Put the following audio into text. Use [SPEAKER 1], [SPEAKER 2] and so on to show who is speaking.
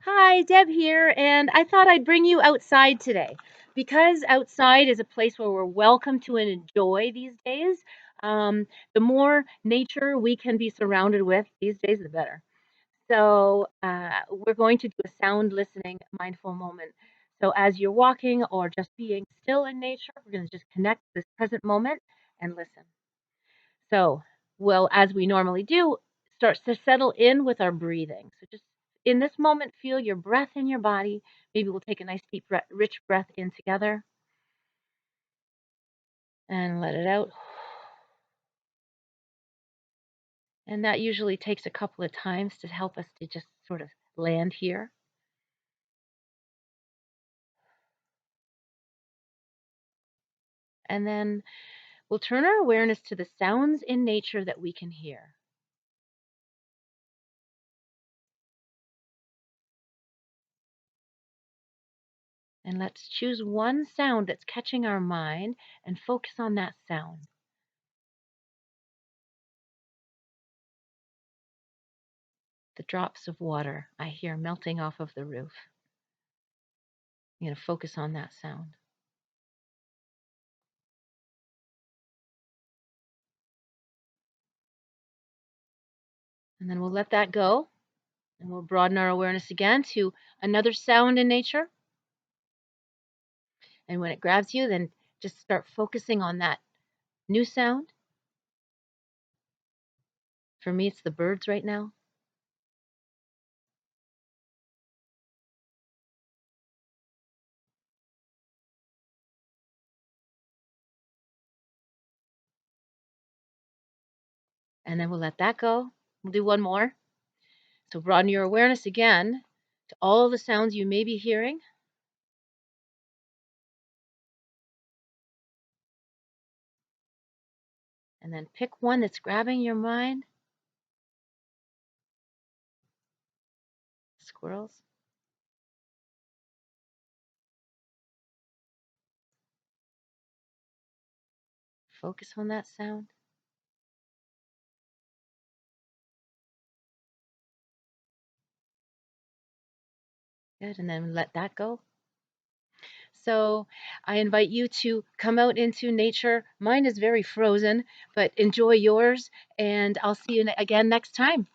[SPEAKER 1] Hi, Deb here, and I thought I'd bring you outside today because outside is a place where we're welcome to and enjoy these days. The more nature we can be surrounded with these days, the better. We're going to do a sound listening mindful moment. So, as you're walking or just being still in nature, we're going to just connect to this present moment and listen. So, well, as we normally do, starts to settle in with our breathing. So, just in this moment, feel your breath in your body. Maybe we'll take a nice deep, rich breath in together and let it out. And that usually takes a couple of times to help us to just sort of land here. And then we'll turn our awareness to the sounds in nature that we can hear. And let's choose one sound that's catching our mind and focus on that sound. The drops of water I hear melting off of the roof. I'm going to focus on that sound. And then we'll let that go and we'll broaden our awareness again to another sound in nature. And when it grabs you, then just start focusing on that new sound. For me, it's the birds right now. And then we'll let that go. We'll do one more. So broaden your awareness again to all the sounds you may be hearing. And then pick one that's grabbing your mind. Squirrels. Focus on that sound. Good. And then let that go. So I invite you to come out into nature. Mine is very frozen, but enjoy yours. And I'll see you again next time.